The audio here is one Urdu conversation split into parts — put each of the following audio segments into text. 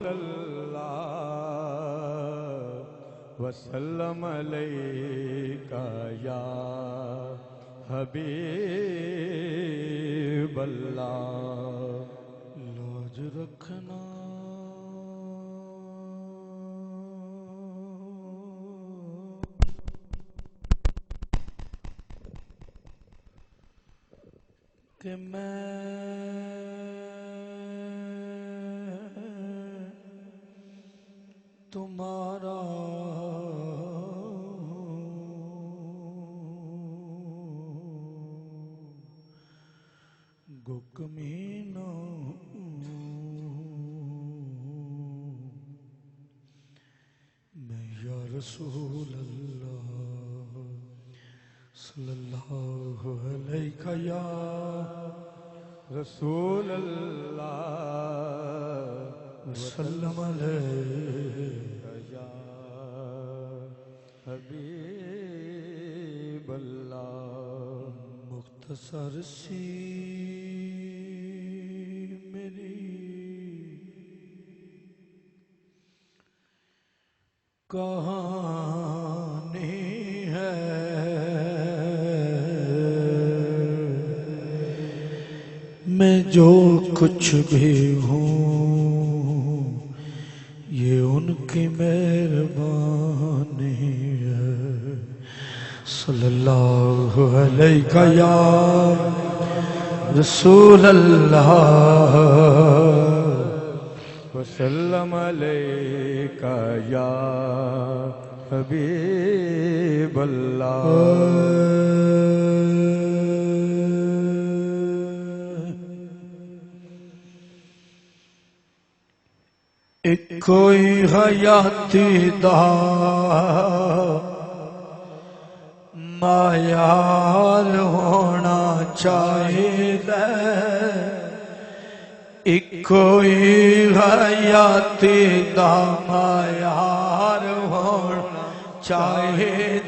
اللہ وسلم علیکہ یا حبیب اللہ لاج رکھنا کہ میں تمہارا گکمینہ میں یا رسول اللہ صلی اللہ علیہ یا رسول اللہ وسلم علیہ یا حبیب اللہ مختصر سی میری کہانی ہے میں جو کچھ بھی ہوں یہ ان کی مہربانی ہے صلی اللہ علیہ یا رسول اللہ وسلم علیکہ یا حبیب اللہ ایک کوئی حیاتی دا معیار ہونا چاہیے ایک کوئی حیاتی دا معیار ہونا چاہیے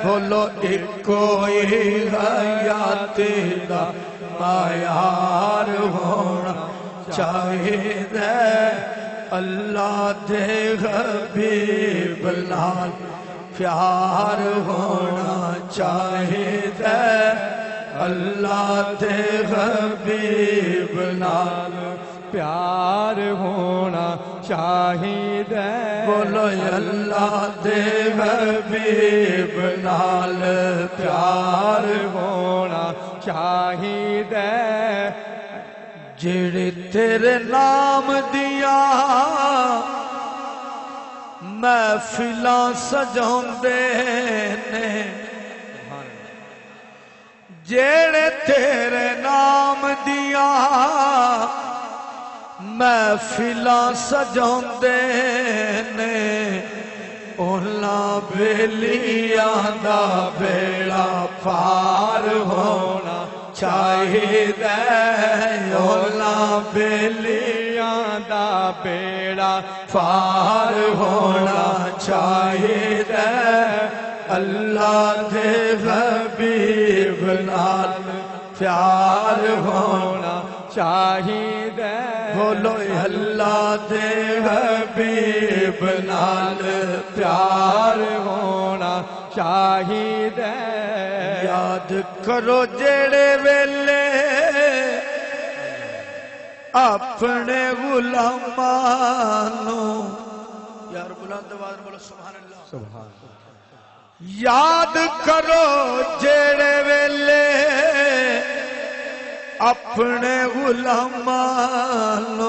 بولو ایک کوئی حیاتی دا معیار ہونا چاہیے اللہ دے حبیب لال پیار ہونا چاہیے اللہ دے حبیب لال پیار ہونا چاہیے بولو اللہ دے حبیب لال پیار ہونا چاہیے جڑے تیرے نام دیا محفلاں سجاؤندے نے جڑے تیرے نام دیا محفلاں سجاؤندے نے اولاں بیلیاں دا بیڑا پار ہونا چاہیے اولاں بیلیاں دا بیڑا پار ہونا چاہیے اللہ دے حبیب نال پیار ہونا چاہیے بولو اللہ دے حبیب نال پیار ہونا چاہیے یاد کرو جڑے ویلے اپنے غلامانوں یار بلند آواز بولو سبحان اللہ سبحان یاد کرو جڑے ویلے اپنے غلامانوں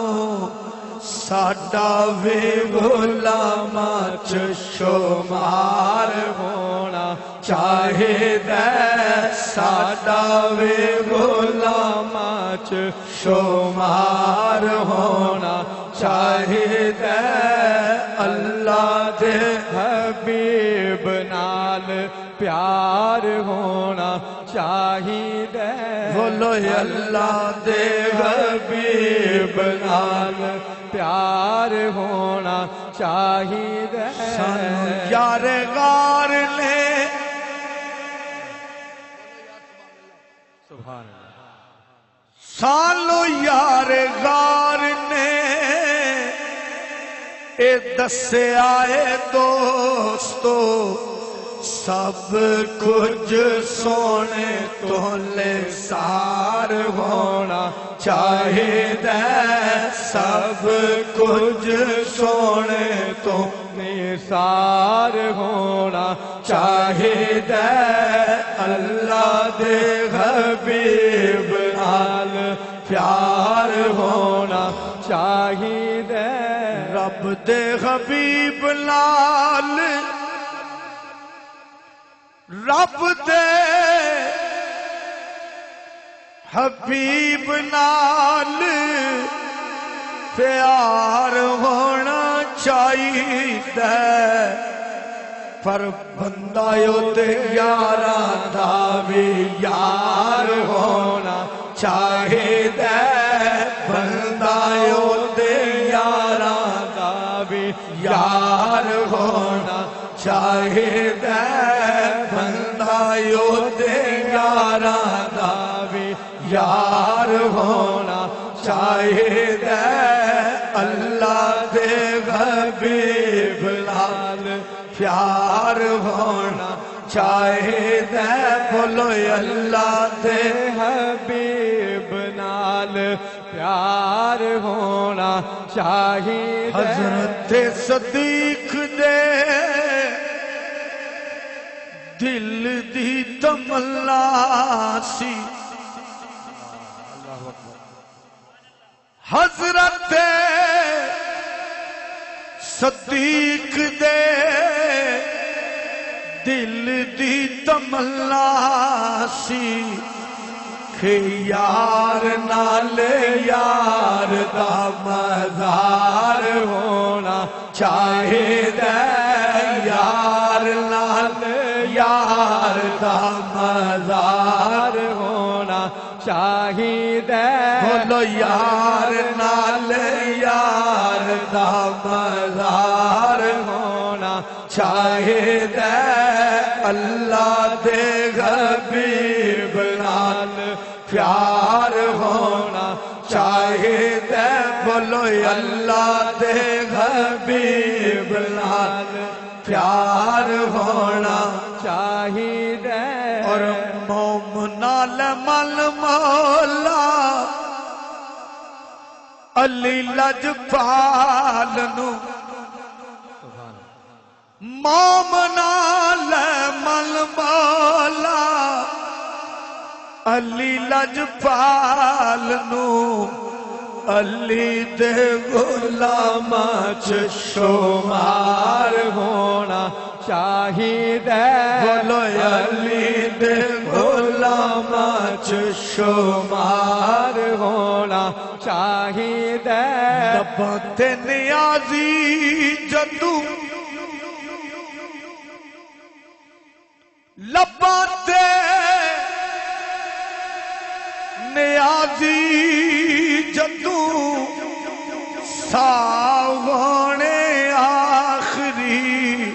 ساڈا وی غلاماں چ شمار ہونا چاہیے ساڈا وی غلاماں چ شمار ہونا چاہیے اللہ دے حبیب نال پیار ہونا چاہیے بولو اللہ دے حبیب نال پیار ہونا چاہیے سانو یار غار نے سبحان اللہ سانو یار غار نے اے دسے آئے دوستو سب کچھ سونے تو نثار ہونا چاہیے سب کچھ سونے تو نثار ہونا چاہیے اللہ دے حبیب نال پیار ہونا چاہیے رب دے حبیب نال رب دے حبیب نال پیار ہونا چاہیے پر بندہ تے یاراں دا وی یار ہونا چاہیے بندہ تے یاراں دا وی یار ہونا چاہیے بندہ تے یاراں دا وی یار ہونا چاہیے اللہ دے حبیب نال پیار ہونا چاہیے بولو اللہ دے حبیب نال پیار ہونا چاہیے حضرت صدیق دے دل دی تمنا سی حضرت صدیق دے دل دی تمنا سی کہ یار نال یار دا مزار ہونا چاہیے یار نال یار دا مزار ہونا چاہیے بولو یار نال یار دا مزار ہونا چاہیے اللہ دے حبیب نال پیار ہونا چاہیے بولو اللہ دے حبیب نال پیار ہونا چاہیے اور مومنال مل مولا علی لجپال نو مومنال مل مولا علی لجپال نو علی دے غلاماں چ شمار ہونا چاہیے بولو علی دے غلاماں چ شمار ہونا چاہیے لباں تے نیازی جدوں لباں تے نیازی جدوں ساونے آخری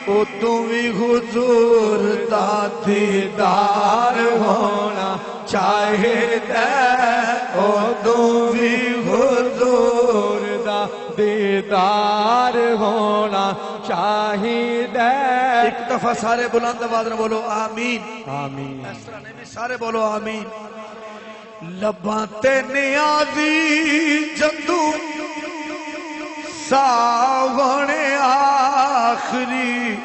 ادوں بھی حضور دا دیدار ہونا چاہیے ادوں بھی حضور دا دیدار ہونا چاہیے ایک دفعہ سارے بلند آواز میں بولو آمین آمین اس طرح نہیں بھی سارے بولو آمین لباں تے نیازی جدوں ساونے آخری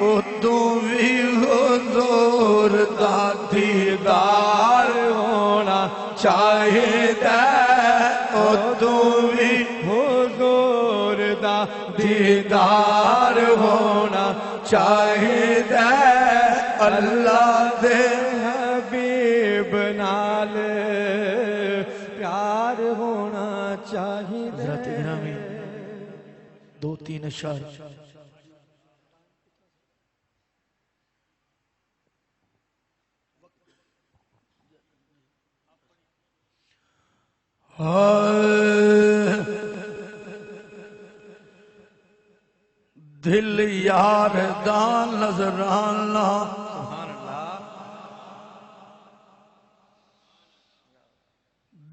ادوں بھی حضور دا دیدار ہونا چاہیے ادوں بھی حضور دا دیدار ہونا چاہیے اللہ دے حبیب نال پیار ہونا چاہیے حضرت گرامی دو تین اشعار دل یار دا نظرانہ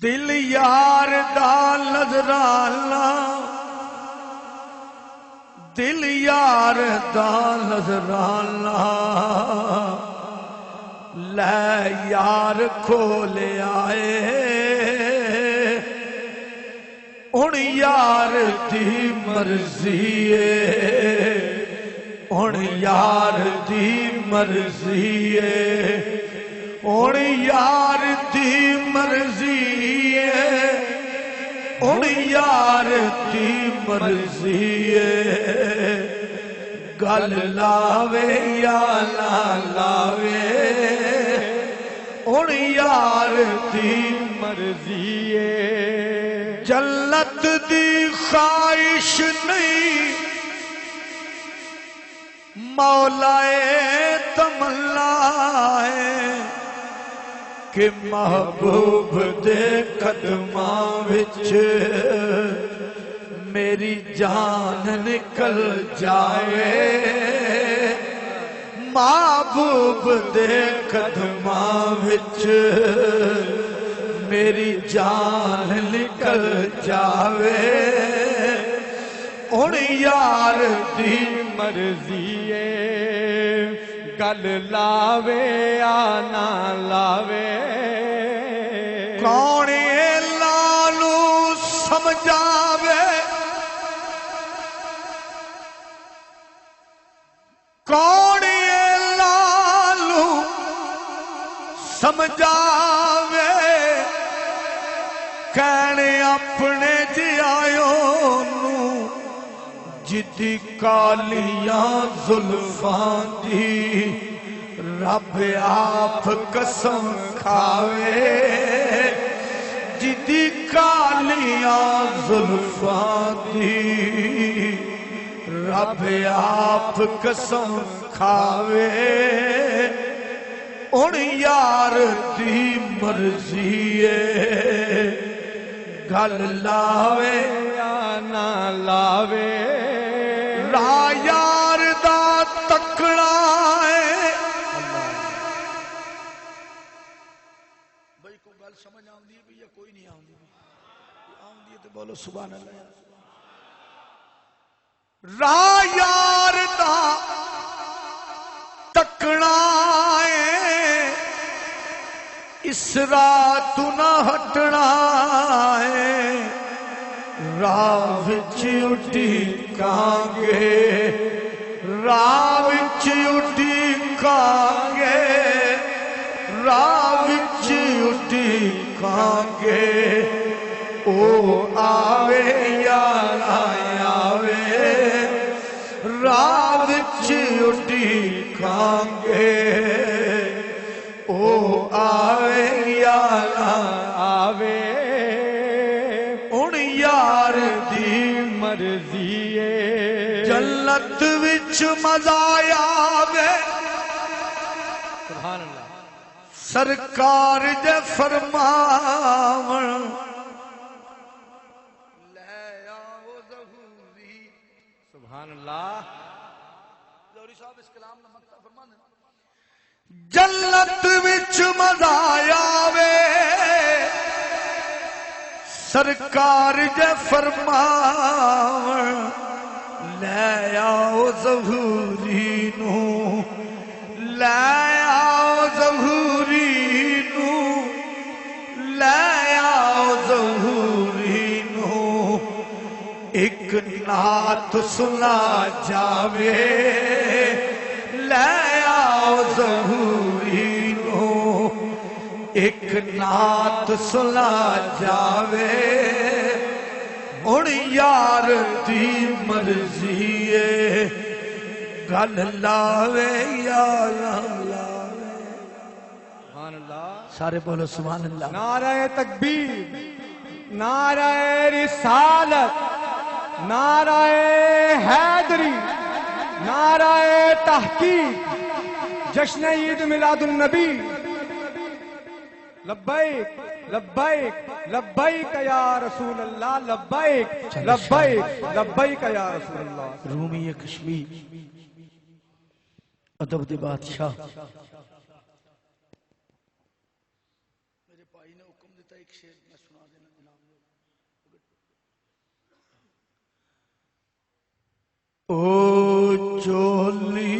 دل یار دا نظرانہ دل یار دا نظرانہ لے یار کھولے آئے ہن یار دی مرضی ہے ہن یار دی مرضی ہے ہن یار دی مرضی ہے ہن یار دی مرضی ہے گل لاوے یا نہ لاوے ہن یار دی مرضی ہے جنت دی خواہش نہیں مولائے تمنا ہے کہ محبوب دے قدماں وچ میری جان نکل جائے محبوب دے قدماں وچ میری جان نکل جاوے ہن یار دی مرضی ہے گل لاوے یا نہ لاوے کون لالو سمجھاوے کون لالو سمجھاوے کہنے اپنے جیائیوں نو جدی کالیاں زلفاں دی رب آپ قسم کھاوے جدی کالیاں زلفاں دی رب آپ قسم کھاوے ہن یار دی مرضی ہے گل لاوے یا نہ لاوے را یار دا تکڑا ہے بھائی کو گل سمجھ آؤندی ہے یا کوئی نہیں آؤندی آؤندی ہے تو بولو سبحان اللہ را یار دا تکڑا ہے اس رات نہ ہٹنا ہے راہ وچ اٹھی کانگے راہ وچ اٹھی کانگے راہ وچ اٹھی کانگے او آوے یا نہ آوے راہ وچ اٹھی کانگے او آوے یا نہ آوے ہن یار دی مرضی ہے جنت وچ مزہ آوے سبحان اللہ سرکار دے فرماون لے آؤ ظہوری سبحان اللہ لوری صاحب اس کلام میں مقطع فرما دیں جنت وچ مزہ آوے سرکار دے فرمان لے آؤ ظہوری نو لے آؤ ظہوری نو لے آؤ ظہوری نو ایک نعت سنا جاوے لے آؤ ظہوری نو ایک نعت سنا جاوے ہن یار دی مرضی ہے گل لاوے یا نہ لاوے سبحان اللہ سارے بولو سبحان اللہ نعرہ تکبیر نعرہ رسالت نعرہ حیدری نعرہ تحقیق جشن عید میلاد النبی لبیک لبیک لبیک یا رسول اللہ لبیک لبیک لبیک یا رسول اللہ رومی کشمیر ادب دے بادشاہ میرے بھائی نے حکم دیتا ایک شعر میں سنا دینا جناب او چولی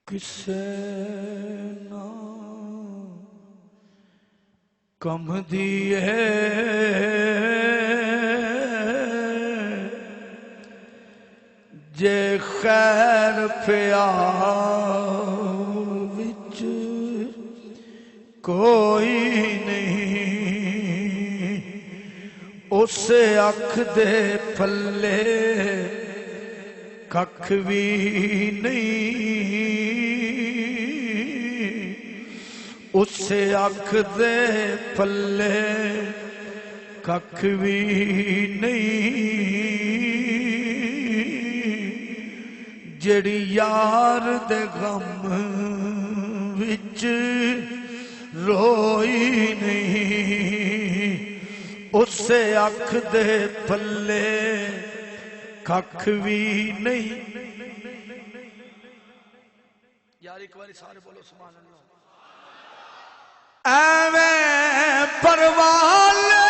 کسے نا کم دیئے جے خیر پیا وچ کوئی نہیں اسے اکھ دے پھلے ککھ بھی نہیں اسے اکھ دے پھلے ککھ بھی نہیں جڑی یار دے غم وچ روئی نہیں اسے اکھ دے پھلے ککھ بھی نہیں یار ایک باری سارے بولو سبحان اللہ ایویں پروالے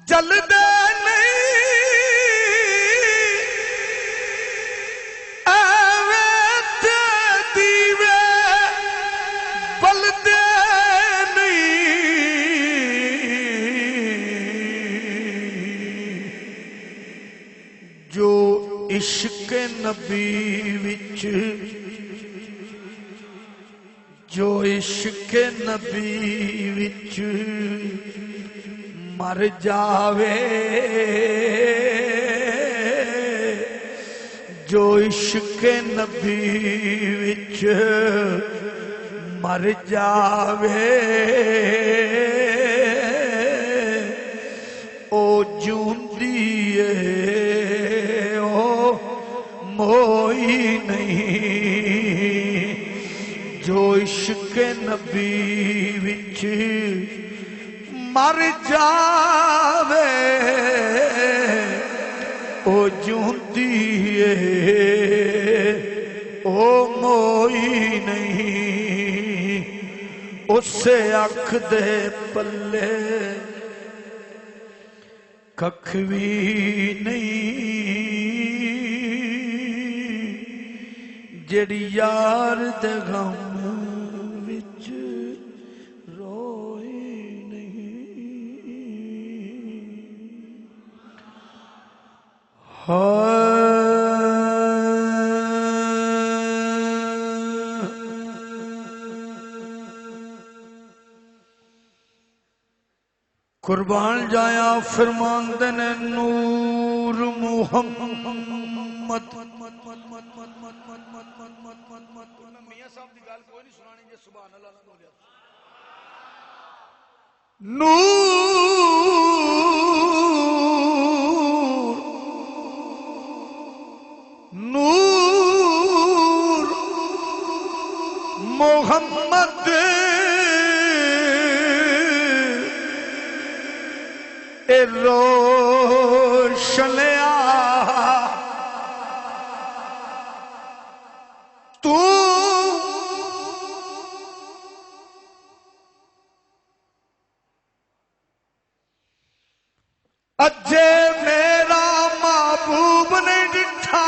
جل دے عشق نبی وچ جو عشق نبی وچ مر جاوے جو عشق نبی وچ مر جاوے او جوندی ہے موئی نہیں جو عشق نبی وچ مر جاوے او جوندی ہے او موئی نہیں اسے اکھ دے پلے ککھ بھی نہیں جڑی یار دے غم وچ روئی نہیں قربان جایا فرماندے نے نور محمد میاں صاحب دی گل کوئی نہیں سنانی جے سبحان اللہ نہ بولیا نور محمد اے روشنیا تو اجے میرا محبوب نہیں ڈٹھا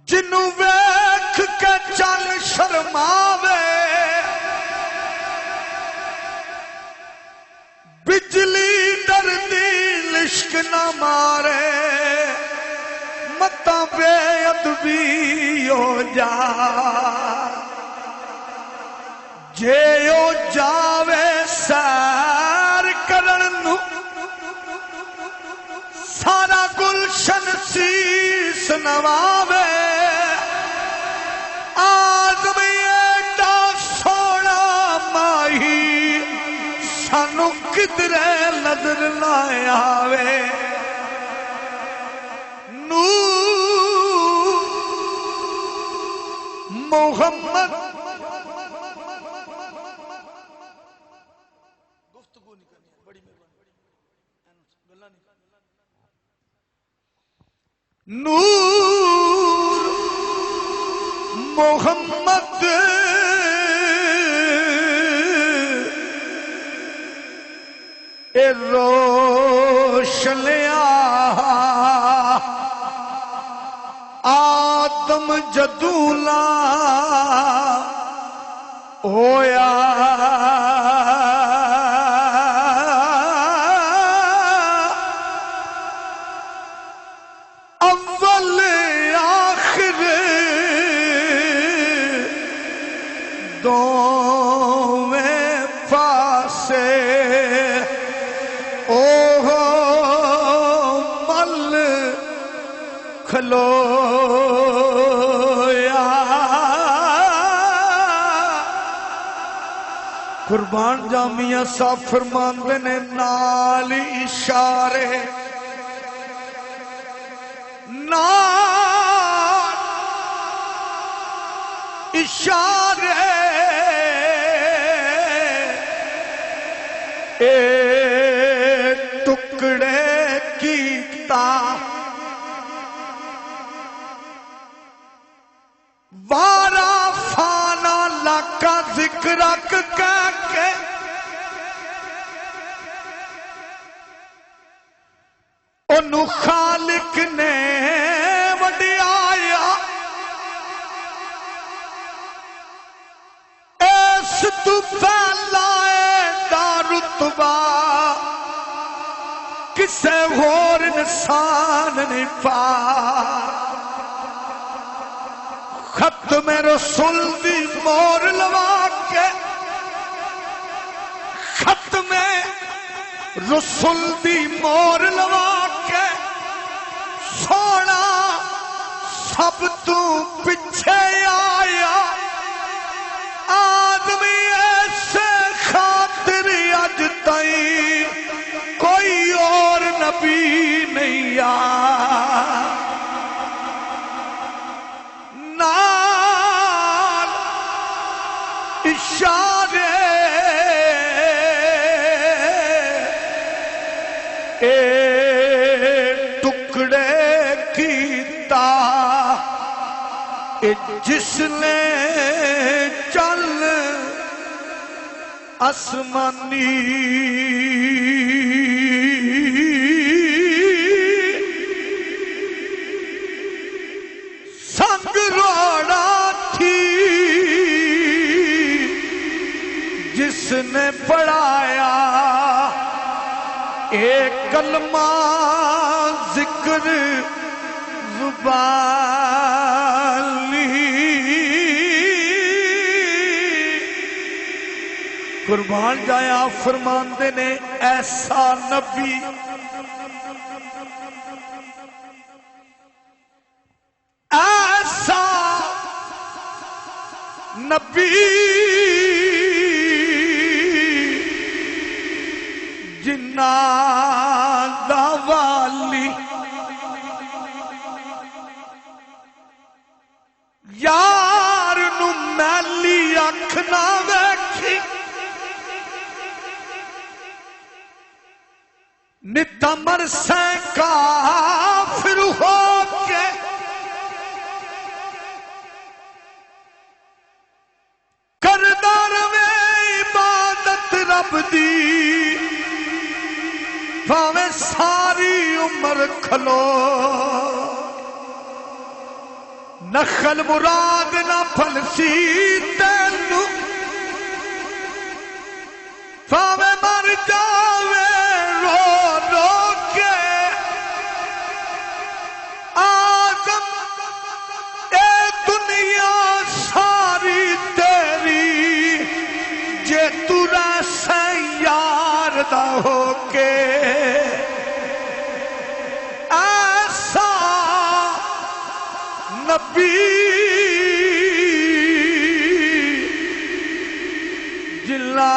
جنوں ویکھ کے چل شرماوے بجلی ڈردی لشک نہ مارے متاں بے ادبی ہو جا جے او جاوے سیر کرن نو سارا گلشن سیس نواوے آدمی ایڈا سونا ماہی سانو کدرے نظر نہ آوے نور محمد گفتگو نہیں کرنی بڑی نور محمد اے روشنیا آدم جدولا ہویا اول آخر دوویں پاسے اوہ مل کھلویا قربان جامعہ صاحب فرماندے نے نال اشارے نال اشارے اے ٹکڑے کیتا وارا فانا لاکا ذکر کہہ کے انہوں خالق نے وڈیایا اس تو پھیلائے دا رتبہ کسے اور انسان نہیں پا ختم رسول دی مور لوا کے ختم رسول دی مور لوا کے سونا سب تو پچھے آیا آدمی ایسے خاطر اج تائیں کوئی اور نبی نہیں آیا نال اشارے اے ٹکڑے کیتا اے جس نے چل آسمانی سنگ روڑا تھی جس نے پڑھایا ایک کلمہ ذکر زبان لی قربان جایا فرماندے نے ایسا نبی ایسا نبی جنہ دا والی یار نو میلی اکھ نہ ویکھی نتا مرسے کافر ہو کے کردار میں عبادت رب دی بھاویں ساری عمر کھلو نخل مراد نہ پھلسی تینو بھاویں مر جاوے رو رو کے آدم اے دنیا ساری تیری جے تو رسے یار دا ہو کے ایسا نبی جلا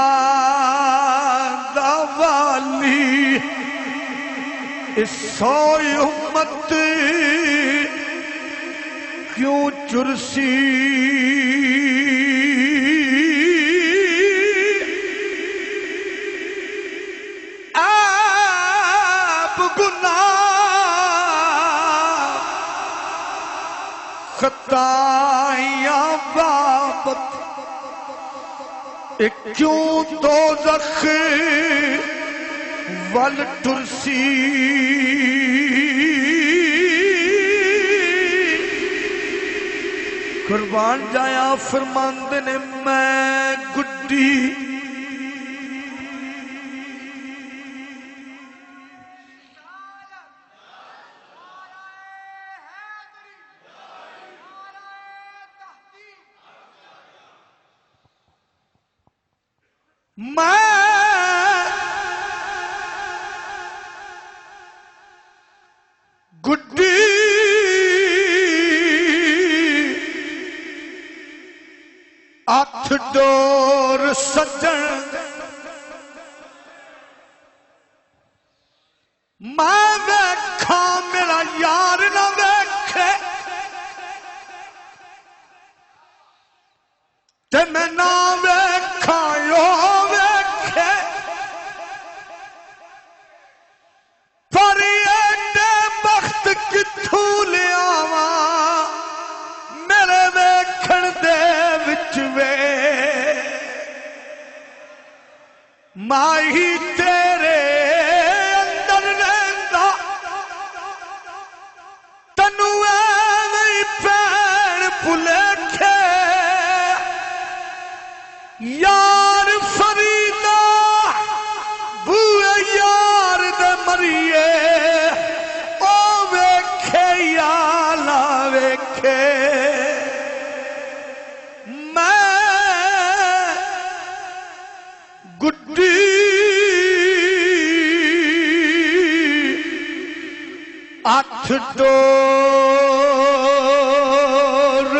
دا والی اس سوئی امت کیوں چرسی آپ گناہ خطائیاں کیوں دوزخ ول ترسی قربان جایا فرماند نے میں گڈی ہاتھ ڈور سجن میں ویکھا میرا یار نہ ویکھے تے میں نہ ویکھا یو ویکھے پر ایڈے بخت کتھوں لیاواں میرے ویکھن دے وچ وے ماہی تیرے اندر رہندا تنوں ایویں پین بھلیکھے یار فریدا بوئے یار دے مریے او ویکھے یا نہ ویکھے ہاتھ ڈور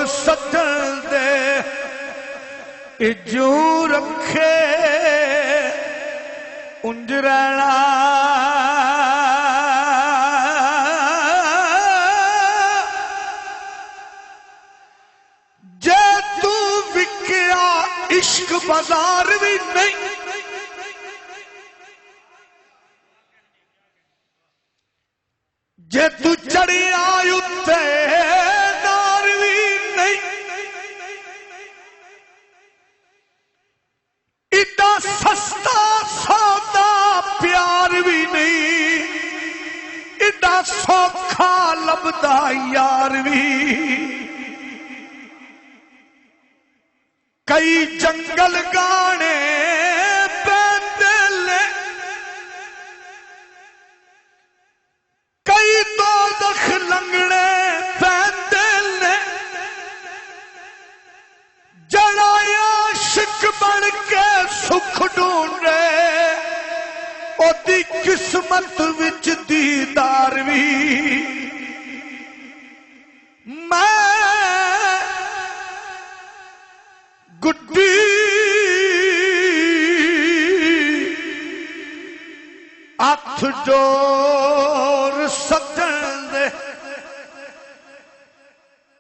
سجن دے جو رکھے انج رہنا جے تو وکیا عشق بازار بھی نہیں جے تو چڑی آئی اتے نار بھی نہیں ایڈا سستا سودا پیار بھی نہیں ایڈا سوکھا لبدا یار بھی کئی جنگل گانے لنگڑے پیندے جڑا عاشق بن کے سکھ ڈھونڈے او دی قسمت وچ دیدار بھی میں گڈی ہاتھ ڈور سجن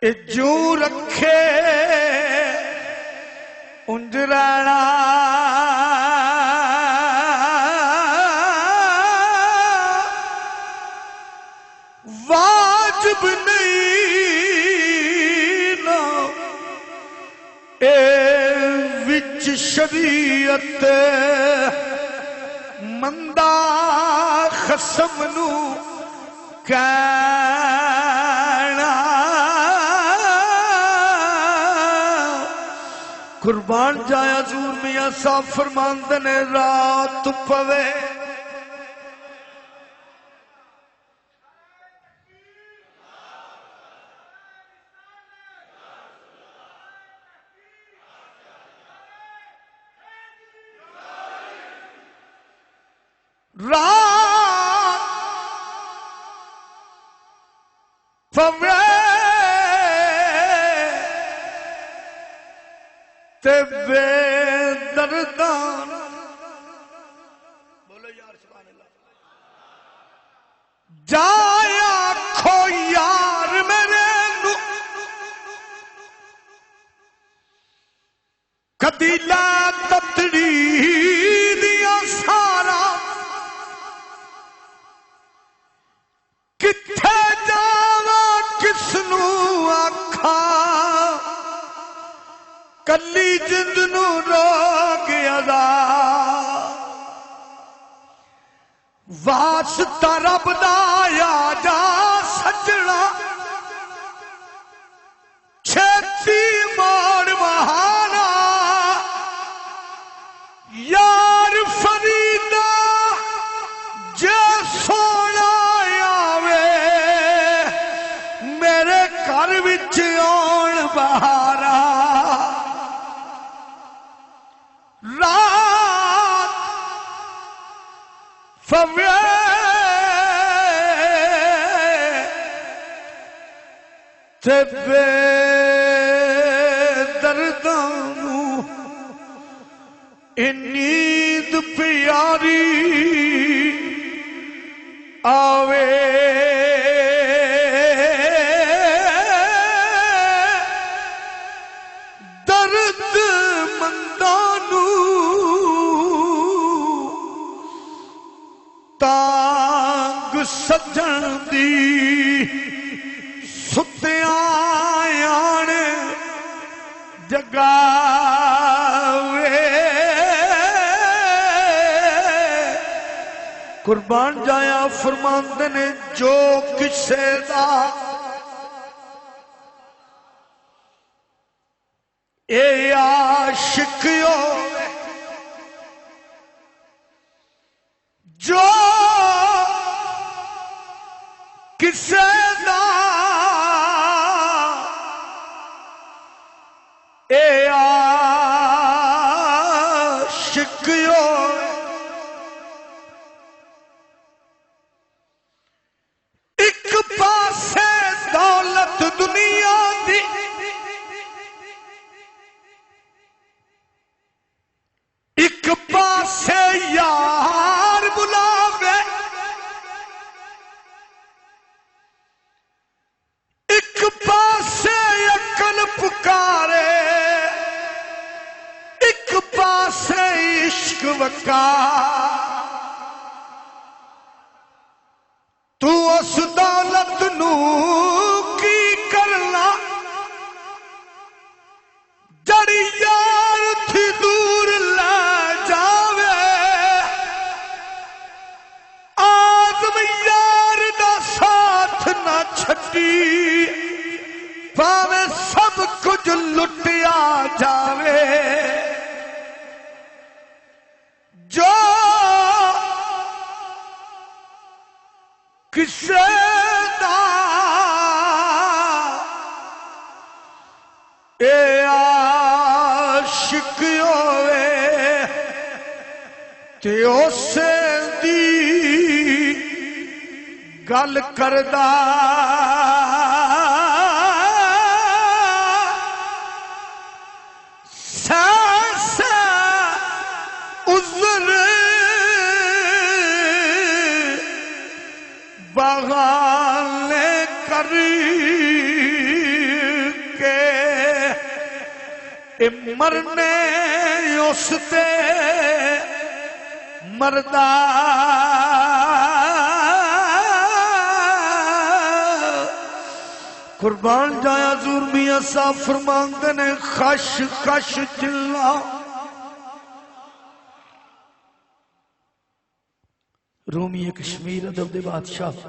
جو رکھے انج رہنا واجب نہیں نا اے وچ شریعت مندہ خصم نو کہنا قربان جایا حضور میاں صاحب فرماندے نے رات پوے رات پوے تے بے دردان بولو یار سبحان اللہ جایا کھو یار میرے نو کدی لا تتڑی دیا سارا کتھے جاوا کس نو آکھا کلی جند نو روک عذاب واسطہ رب دا یا جا سجنا چھتی موڑ مہانا یار فریدہ جے سونا آوے میرے گھر وچ آن بہارا رات فوے تے بے دردانو نیند پیاری آوے درد مندانو تانگ سجن دی ستیاں آن جگاوے قربان جایا فرماندے نے جو کسے دا اے عاشقیو جو کسے دا اے عاشقیو ایک پاسے دولت دنیا دی ایک پاسے یار بلاوے ایک پاسے عقل پکارے ایک پاسے عشق وکا تو اس دولت نو کی کرنا جڑی یار تھی دور لے جاوے آدم یار دا ساتھ نہ چھٹی پاوے سب کچھ لٹیا جاوے جو کسے دا اے عاشق ہوئے تے اسے دی گل کردہ بغالے کر کے مرنے اس تے مردہ قربان جایا حضور میاں صاحب فرماندے نے خش خش چلا رومی کشمیر ادب دے بادشاہ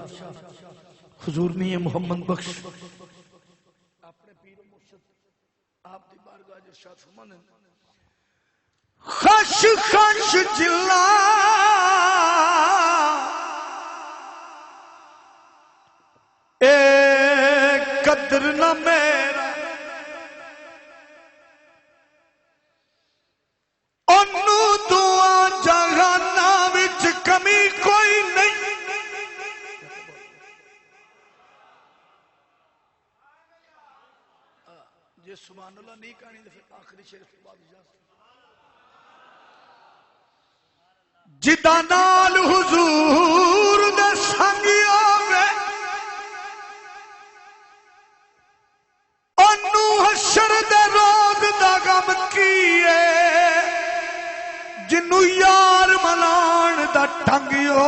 حضور میاں محمد بخش اپنے پیر و مرشد آپ دی بارگاہ ارشاد فرمانے خش خش چلا اے قدر نہ میرا انو دعا جہانا وچ کمی کوئی نہیں جے سبحان اللہ نہیں کہانی تو پھر آخری شعر کے بعد اجازت جدا نال حضور دے سنگیا میں انو حشر دے روز دا غم کیے جنو یار ملان دا ٹنگیو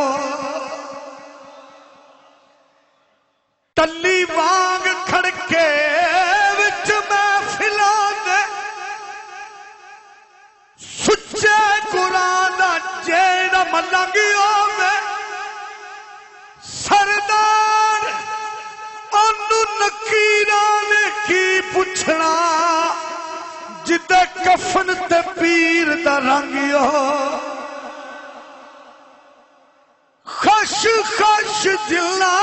ٹلی وانگ کھڑکے وچ محفلاں دے رنگ ہووے سردار انو نکیران کی پوچھنا جدے کفن تے پیر دا رنگ ہو خش خش دلا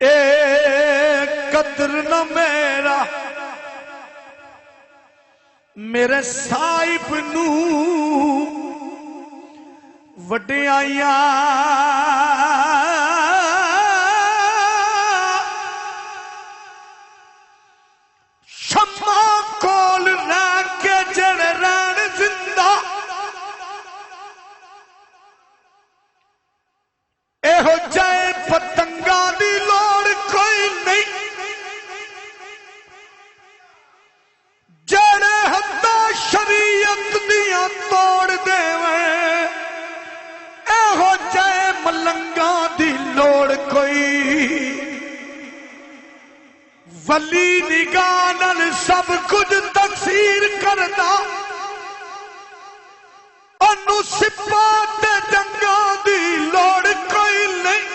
اے قدر نہ میرا میرے صاحب نو وڈیائیاں شمع کول رہ کے جڑ رہن زندہ اے ہو جائے پتنگاں دی لوڑ کوئی نہیں جڑے حدہ شریعت دیاں توڑ دے اے ہو جائے ملنگاں دی لوڑ کوئی ولی نگاہ سب کچھ تقسیر کردا انو سپاہ جنگاں دی لوڑ کوئی نہیں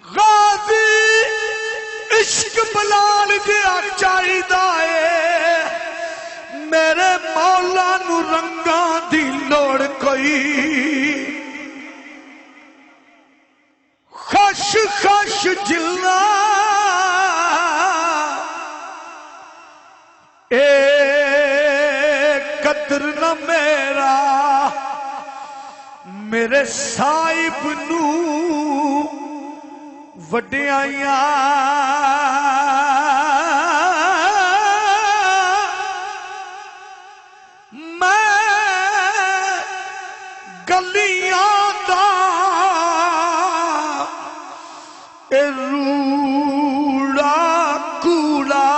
غازی عشق بلال دیا چاہی دائے میرے مولا نو رنگاں دی لوڑ کوئی خش خش جلنا اے قدر نہ میرا میرے صاحب نو وڈیائیاں میں گلیاں دا اے روڑا کوڑا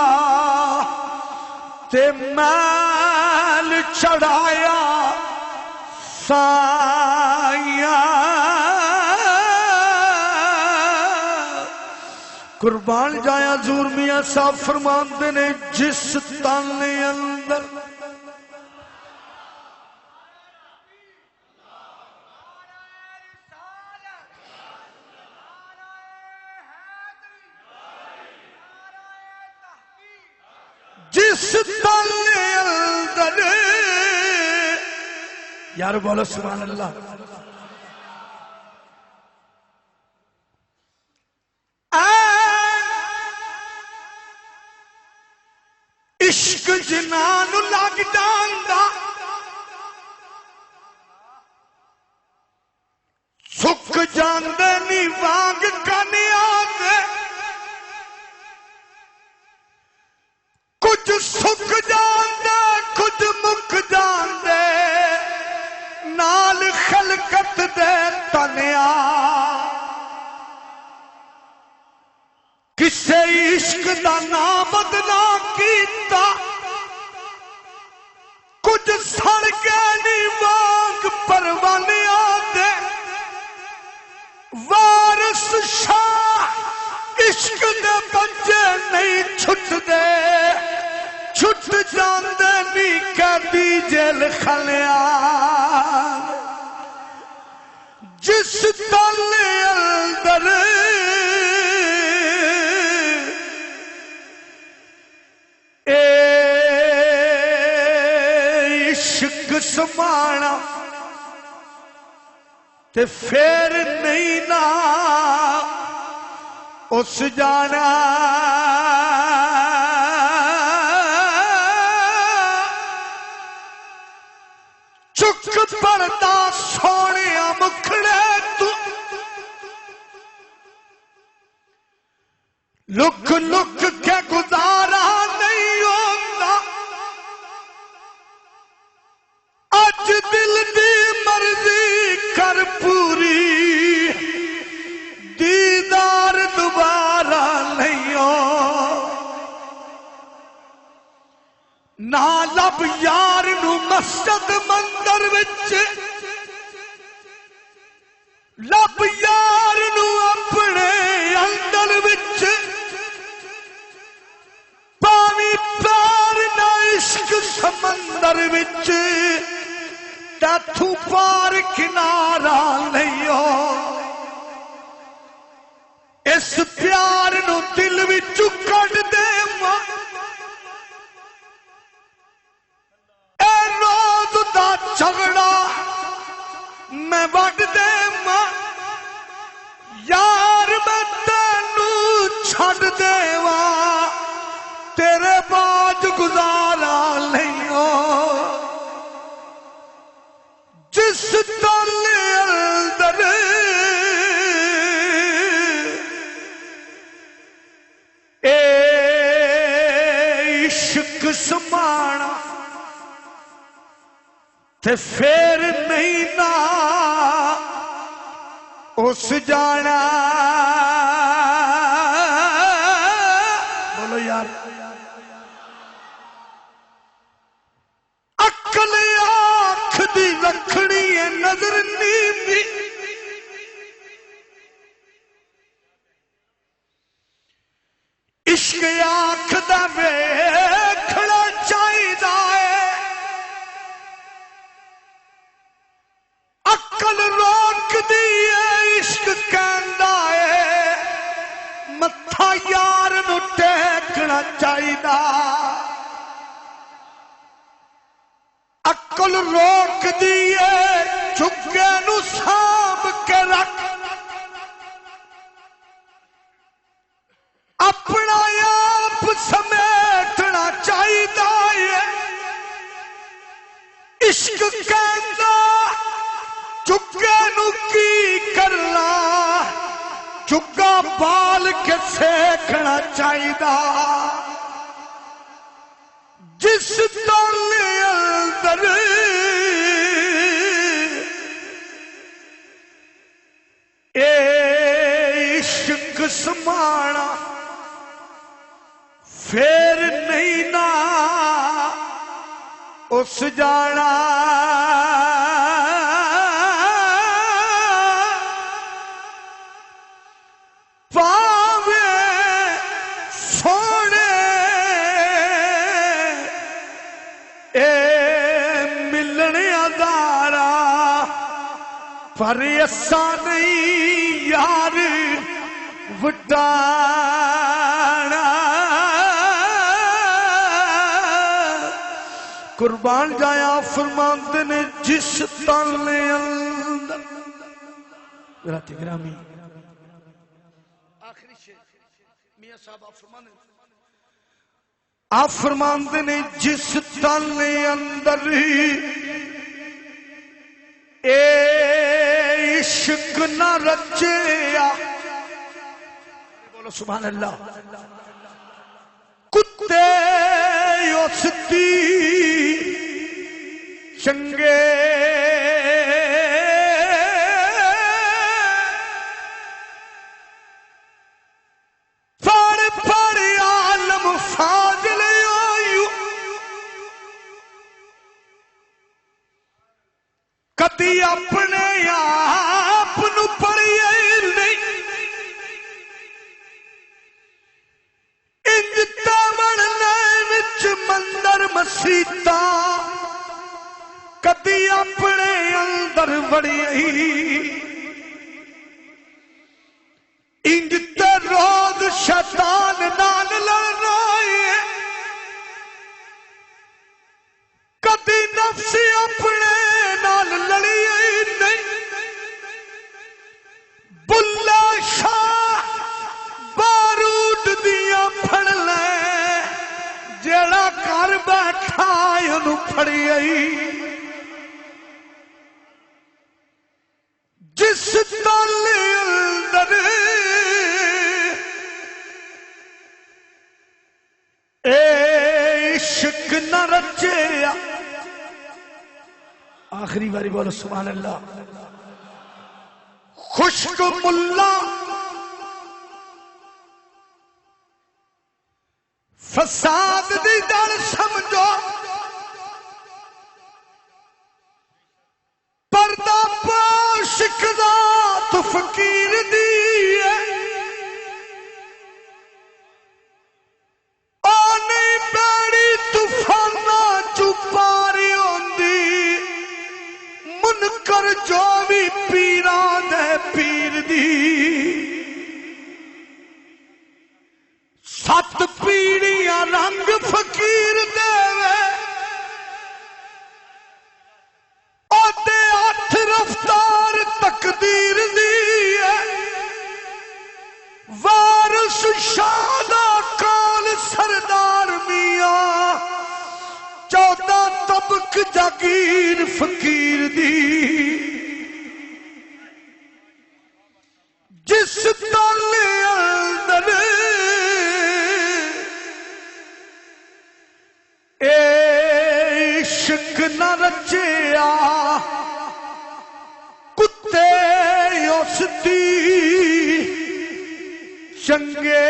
تے میل چڑھایا سائیاں قربان جایا حضور میاں صاحب فرماندے نے جس تن اندر جس تن اندر یار بولو سبحان اللہ عشق جنان لگ جاندا سک جاندے نی وانگ کنیا دے کچھ سک جاندے کچھ مک جاندے نال خلقت دے تنیا کسے عشق دا نام بدنام کیتا کچھ سڑ کے نی وانگ پروانے آدھے وارث شاہ عشق دے بچے نہیں چھٹ دے چھٹ جاندے نی قیدی جیل خلیان جس تل اندر عشق سمانا تے پھر نہیں نا اس جانا چک پردہ سونے مکھڑے تو لک لک کے گزارا نہیں ہوتا اج دل دی مرضی کر پوری دیدار دوبارہ نہیں ہو نہ لب یار نو مسجد مندر وچ لب یار نو اپنے اندر وچ پانی پار نہ عشق سمندر سمندر وچ تیتھوں پار کنارا نہیں ہو اس پیار نو دل وچوں کڈ دے ماں اے روز دا جھگڑا میں وڈ دے ماں یار میں تینوں چھڈ دیواں تیرے بعد گزارا نہیں ہو جس تل اندر اے عشق سمانا تے پھر نہیں نا اس جانا بولو یار عقل آنکھ دی رکھنی ہے نظر نیندی عشق آنکھ دا ویکھنا چاہیدا ہے عقل روک دی ہے عشق کہندا ہے متھا یار نو ٹیکنا چاہیدا عقل روک دیئے جھگے نو سانب کے رکھ اپنا آپ سمیٹنا چاہیدا ہے عشق کہندا جھگے نو کی کرنا جھگا بال کے سیکھنا چاہیدا جس تل اندر اے عشق سمانا پھر نہیں نا اس جانا پاوے سونے پر ایسا نہیں یار وڈانا قربان جایا فرماندے نے جس تل اندر رات گرامی آخری شعر میاں صاحب آپ فرماندے نے جس تل اندر اے عشق نہ رچیا بولو سبحان اللہ کتے اس دی چنگے پڑھ پڑھ عالم فاضل کدی اپنے آپ نو پڑھیے نہیں انج تمن وچ مندر مسیتا کدی اپنے اندر وڑیے انج تے روز شیطان نال لڑنا کدی نفس اپنے نال لڑی نہیں بلا شاہ بارود دیا پھڑ لے جیڑا کر بیٹھا انہوں پھڑی آئی جس تل اندر اے عشق نہ رچیا آخری باری بولو سبحان اللہ خشک ملا فساد دی ڈر سمجھو پردہ پاشک ذات فقیر دی آنی بیڑی طوفانہ چپاری 7 پیڑیاں رنگ فقیر دیوے آدھے 8 رفتار تقدیر دیئے وارث شادہ کال سردار میاں 14 طبق جاگیر فقیر دی جس دل اندر عشق نہ رچیا کتے اس دی چنگے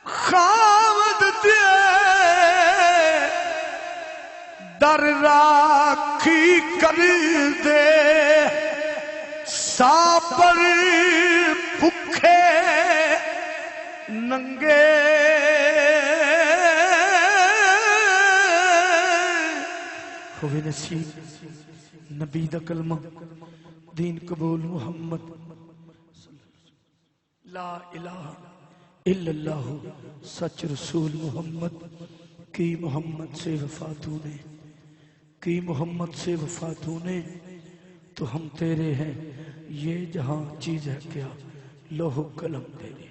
خامد دے در راکھی کر دے ساپر بھکھے ننگے ہوئے نصیب نبی دا کلمہ دین قبول محمد لا الہ الا اللہ سچ رسول محمد کی محمد سے وفاتوں نے کی محمد سے وفاتوں نے تو ہم تیرے ہیں یہ جہاں چیز ہے کیا لوح قلم تیرے